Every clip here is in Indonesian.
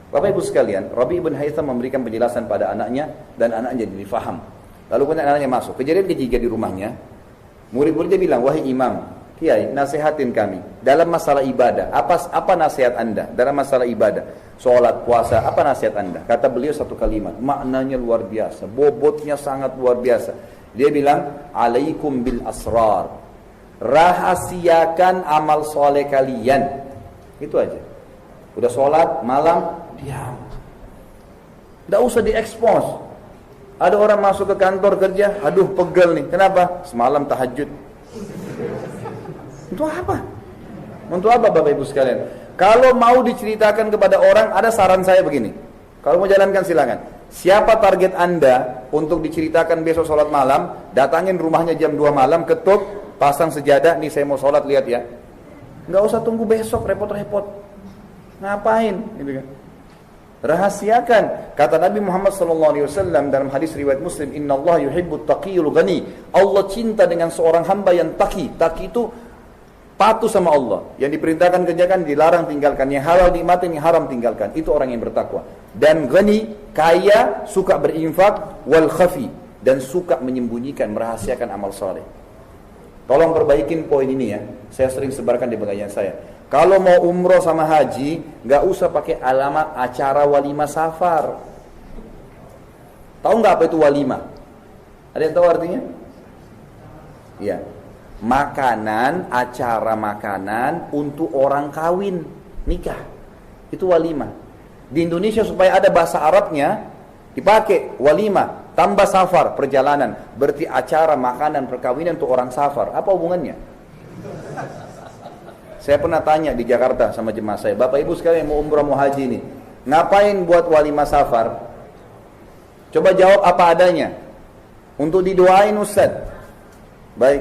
Bapak Ibu sekalian, Rabi' bin Haytham memberikan penjelasan pada anaknya dan anaknya jadi faham. Lalu kemudian anaknya masuk. Kejadian ketiga di rumahnya, murid-muridnya bilang, wahai imam, kiai, nasihatin kami dalam masalah ibadah. Apa nasihat anda dalam masalah ibadah? Sholat, puasa, apa nasihat anda? Kata beliau satu kalimat, maknanya luar biasa, bobotnya sangat luar biasa. Dia bilang, alaikum bil asrar, rahasiakan amal soleh kalian. Itu aja. Udah sholat malam, diam. Tidak usah diekspos. Ada orang masuk ke kantor kerja, aduh pegel nih. Kenapa? Semalam tahajud. Untuk apa? Untuk apa Bapak Ibu sekalian? Kalau mau diceritakan kepada orang, ada saran saya begini. Kalau mau jalankan silakan. Siapa target anda untuk diceritakan besok sholat malam, datangin rumahnya jam 2 malam, ketuk, pasang sejadah, nih saya mau sholat, lihat ya. Nggak usah tunggu besok, repot-repot. Ngapain? Gitu kan? Rahasiakan. Kata Nabi Muhammad SAW dalam hadis riwayat Muslim, Inna Allah yuhibbut taqiyul ghani. Allah cinta dengan seorang hamba yang taqi. Taqi itu patuh sama Allah. Yang diperintahkan kerjakan, dilarang tinggalkan. Yang halal nikmatin, yang haram tinggalkan. Itu orang yang bertakwa. Dan ghani, kaya, suka berinfak, wal khafi, dan suka menyembunyikan, merahasiakan amal saleh. Tolong perbaikin poin ini ya. Saya sering sebarkan di pengajian saya. Kalau mau umroh sama haji, nggak usah pakai alamat acara walimah safar. Tahu nggak apa itu walimah? Ada yang tahu artinya? Ya, makanan, acara makanan untuk orang kawin, nikah. Itu walimah. Di Indonesia supaya ada bahasa Arabnya, dipakai walimah, tambah safar, perjalanan. Berarti acara makanan perkawinan untuk orang safar. Apa hubungannya? Saya pernah tanya di Jakarta sama jemaah saya, Bapak Ibu sekalian yang mau umrah mau haji nih, ngapain buat walimah safar? Coba jawab apa adanya. Untuk didoain Ustaz. Baik,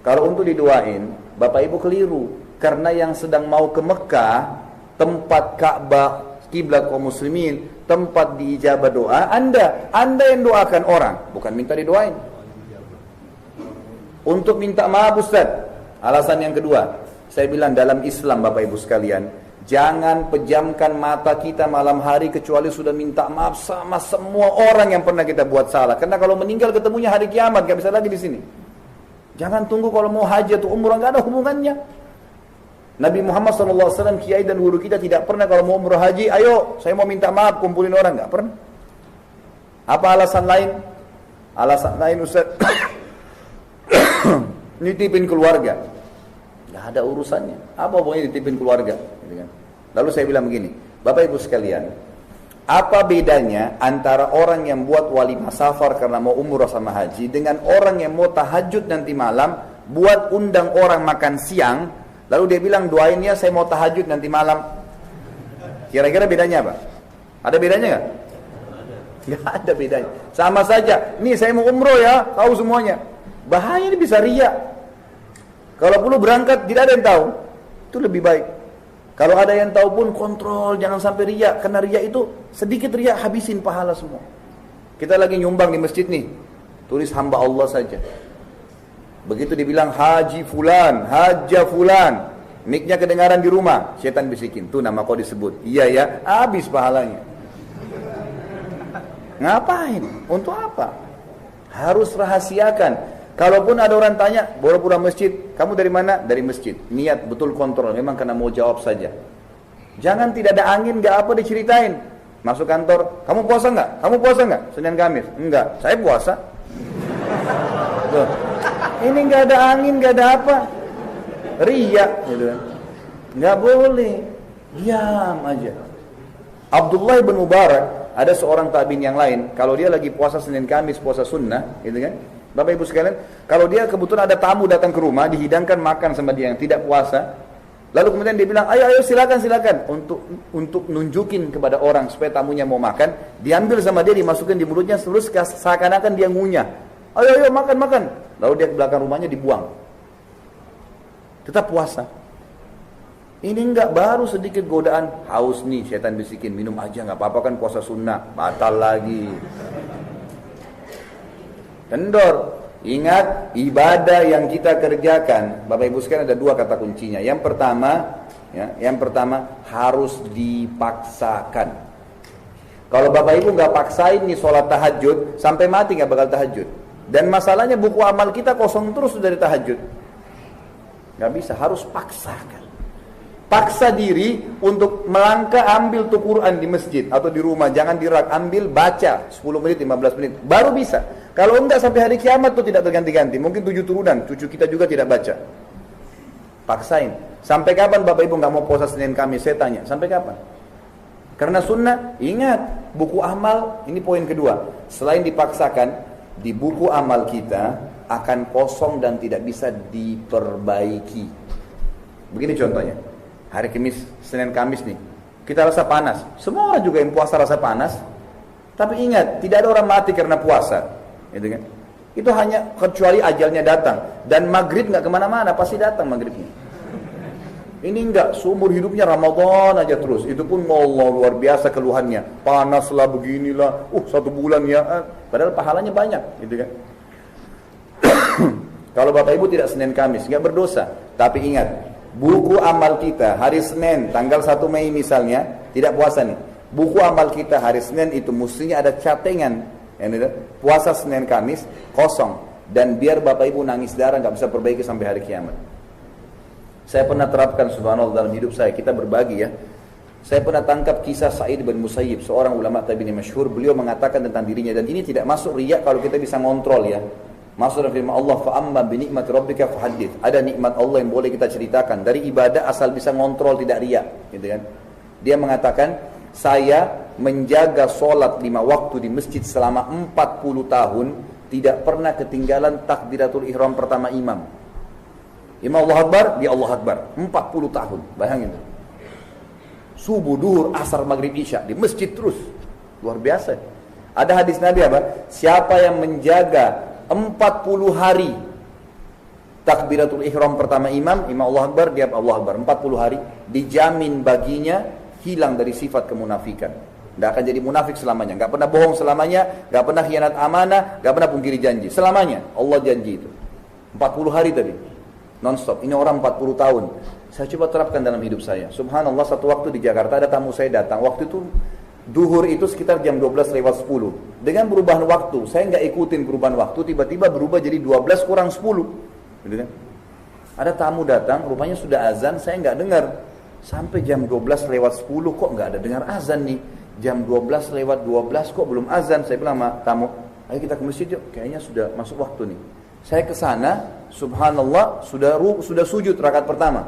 kalau untuk didoain, Bapak Ibu keliru. Karena yang sedang mau ke Mekah, tempat Ka'bah, kiblat kaum muslimin, tempat diijabah doa, Anda yang doakan orang, bukan minta didoain. Untuk minta maaf Ustaz. Alasan yang kedua, saya bilang dalam Islam Bapak Ibu sekalian, jangan pejamkan mata kita malam hari kecuali sudah minta maaf sama semua orang yang pernah kita buat salah. Karena kalau meninggal ketemunya hari kiamat, gak bisa lagi di sini. Jangan tunggu kalau mau haji atau umrah, gak ada hubungannya. Nabi Muhammad SAW, kiai dan guru kita tidak pernah kalau mau umrah haji, ayo saya mau minta maaf, kumpulin orang, gak pernah. Apa alasan lain? Alasan lain Ustaz, nitipin keluarga. Gak ada urusannya. Apa hubungannya ditipin keluarga? Gitu kan? Lalu saya bilang begini, Bapak Ibu sekalian, apa bedanya antara orang yang buat walimah safar karena mau umrah sama haji dengan orang yang mau tahajud nanti malam, buat undang orang makan siang, lalu dia bilang doain ya saya mau tahajud nanti malam. Kira-kira bedanya apa? Ada bedanya gak? Gak ada bedanya. Sama saja. Nih saya mau umrah ya, tahu semuanya. Bahaya ini bisa riya. Kalau perlu berangkat tidak ada yang tahu, itu lebih baik. Kalau ada yang tahu pun kontrol, jangan sampai riya. Karena riya itu sedikit riya habisin pahala semua. Kita lagi nyumbang di masjid nih, tulis hamba Allah saja. Begitu dibilang haji fulan, haja fulan, mic-nya kedengaran di rumah, setan bisikin, tuh nama kau disebut. Iya ya, habis pahalanya. Ngapain? Untuk apa? Harus rahasiakan. Kalaupun ada orang tanya, pura-pura masjid, kamu dari mana? Dari masjid. Niat betul kontrol, memang karena mau jawab saja. Jangan tidak ada angin, gak apa diceritain. Masuk kantor, kamu puasa nggak? Kamu puasa nggak? Senin Kamis? Enggak, saya puasa. Tuh. Ini nggak ada angin, nggak ada apa. Riya, gitu kan? Nggak boleh, diam aja. Abdullah bin Mubarak, ada seorang tabi'in yang lain, kalau dia lagi puasa Senin Kamis, puasa sunnah, gitu kan? Bapak Ibu sekalian, kalau dia kebetulan ada tamu datang ke rumah, dihidangkan makan sama dia yang tidak puasa, lalu kemudian dia bilang, ayo silakan untuk nunjukin kepada orang supaya tamunya mau makan, diambil sama dia, dimasukkan di mulutnya, terus seakan-akan dia ngunyah. Ayo makan. Lalu dia ke belakang rumahnya dibuang. Tetap puasa. Ini enggak, baru sedikit godaan, haus nih, setan bisikin, minum aja nggak apa-apa kan puasa sunnah, batal lagi. Kendor. Ingat, ibadah yang kita kerjakan, Bapak Ibu sekalian, ada dua kata kuncinya. Yang pertama harus dipaksakan. Kalau Bapak Ibu nggak paksain nih sholat tahajud, sampai mati nggak bakal tahajud. Dan masalahnya buku amal kita kosong terus dari tahajud. Nggak bisa, harus paksakan. Paksa diri untuk melangkah ambil tuh Quran di masjid atau di rumah, jangan dirak, ambil baca 10 menit, 15 menit, baru bisa. Kalau enggak sampai hari kiamat tuh tidak terganti-ganti. Mungkin 7 turunan, cucu kita juga tidak baca. Paksain. Sampai kapan Bapak Ibu nggak mau puasa Senin Kamis? Saya tanya, sampai kapan? Karena sunnah, ingat, buku amal, ini poin kedua. Selain dipaksakan, di buku amal kita akan kosong dan tidak bisa diperbaiki. Begini contohnya, hari Kamis, Senin Kamis nih, kita rasa panas. Semua orang juga yang puasa rasa panas. Tapi ingat, tidak ada orang mati karena puasa. Gitu kan? Itu hanya kecuali ajalnya datang. Dan maghrib nggak kemana-mana, pasti datang maghribnya. Ini enggak, seumur hidupnya Ramadan aja terus. Itu pun Allah luar biasa keluhannya. Panaslah beginilah, 1 bulan ya. Padahal pahalanya banyak, gitu kan. Kalau Bapak Ibu tidak Senin Kamis, nggak berdosa. Tapi ingat, buku amal kita hari Senin, tanggal 1 Mei misalnya, tidak puasa nih. Buku amal kita hari Senin itu mestinya ada catengan. Puasa Senin Kamis kosong. Dan biar Bapak Ibu nangis darah nggak bisa perbaiki sampai hari kiamat. Saya pernah terapkan subhanallah dalam hidup saya, kita berbagi ya. Saya pernah tangkap kisah Sa'id bin Musayyib, seorang ulama tabi'in masyhur. Beliau mengatakan tentang dirinya, dan ini tidak masuk riya kalau kita bisa ngontrol ya. Masuk dalam firman Allah, fa'amma binikmati rabbika fahaddits. Ada nikmat Allah yang boleh kita ceritakan dari ibadah asal bisa ngontrol, tidak riya, gitu kan. Dia mengatakan, saya menjaga sholat 5 waktu di masjid selama 40 tahun, tidak pernah ketinggalan takbiratul ihram pertama imam. Imam Allah Akbar, dia Allah Akbar. 40 tahun, bayangin. Subuh, duhur, asar, maghrib, isya, di masjid terus. Luar biasa. Ada hadis Nabi apa? Siapa yang menjaga 40 hari takbiratul ihram pertama imam, Imam Allah Akbar, dia Allah Akbar. 40 hari, dijamin baginya hilang dari sifat kemunafikan. Tidak akan jadi munafik selamanya. Gak pernah bohong selamanya, gak pernah khianat amanah, gak pernah pungkiri janji. Selamanya, Allah janji itu. 40 hari tadi, non-stop. Ini orang 40 tahun. Saya coba terapkan dalam hidup saya. Subhanallah, satu waktu di Jakarta ada tamu saya datang. Waktu itu, duhur itu sekitar jam 12:10. Dengan perubahan waktu, saya nggak ikutin perubahan waktu, tiba-tiba berubah jadi 12 kurang 10. Gitu kan? Ada tamu datang, rupanya sudah azan, saya nggak dengar. Sampai jam 12:10 kok nggak ada dengar azan nih. Jam 12:12 kok belum azan. Saya bilang sama tamu, ayo kita ke masjid yuk, kayaknya sudah masuk waktu nih. Saya ke sana, subhanallah, sudah sujud rakaat pertama.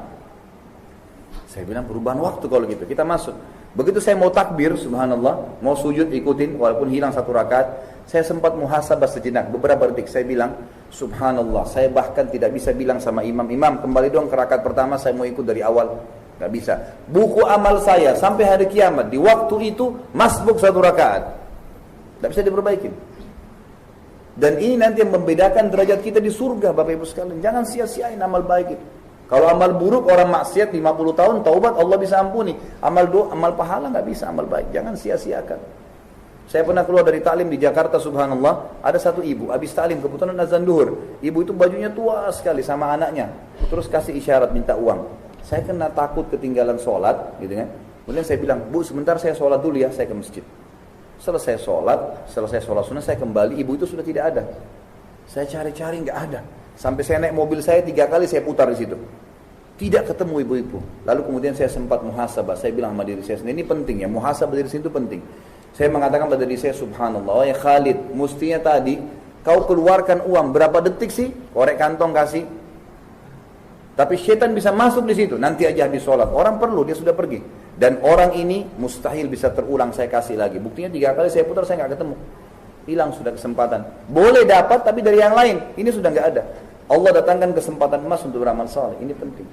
Saya bilang perubahan waktu kalau gitu, kita masuk. Begitu saya mau takbir, subhanallah, mau sujud ikutin, walaupun hilang 1 rakaat, saya sempat muhasabah sejenak, beberapa detik. Saya bilang, subhanallah, saya bahkan tidak bisa bilang sama imam, kembali dong ke rakaat pertama, saya mau ikut dari awal. Gak bisa. Buku amal saya sampai hari kiamat di waktu itu masbuk 1 rakaat. Gak bisa diperbaiki. Dan ini nanti yang membedakan derajat kita di surga, Bapak Ibu sekalian. Jangan sia-siain amal baik itu. Kalau amal buruk, orang maksiat 50 tahun taubat, Allah bisa ampuni. Amal pahala gak bisa, amal baik. Jangan sia-siakan. Saya pernah keluar dari taklim di Jakarta, subhanallah. Ada satu ibu, habis taklim, kebetulan azan duhur. Ibu itu bajunya tua sekali sama anaknya. Terus kasih isyarat minta uang. Saya kena takut ketinggalan sholat, gitu kan. Kemudian saya bilang, Bu, sebentar saya sholat dulu ya, saya ke masjid. Selesai sholat sunnah, saya kembali, ibu itu sudah tidak ada. Saya cari-cari, nggak ada. Sampai saya naik mobil saya 3 kali, saya putar di situ. Tidak ketemu ibu-ibu. Lalu kemudian saya sempat muhasabah. Saya bilang sama diri saya sendiri, ini penting ya, muhasabah diri sini itu penting. Saya mengatakan pada diri saya, subhanallah, ya Khalid, mestinya tadi kau keluarkan uang berapa detik sih? Korek kantong kasih. Tapi syaitan bisa masuk di situ. Nanti aja habis sholat. Orang perlu, dia sudah pergi. Dan orang ini mustahil bisa terulang, saya kasih lagi. Buktinya 3 kali saya putar, saya nggak ketemu. Hilang sudah kesempatan. Boleh dapat, tapi dari yang lain. Ini sudah nggak ada. Allah datangkan kesempatan emas untuk beramal saleh. Ini penting.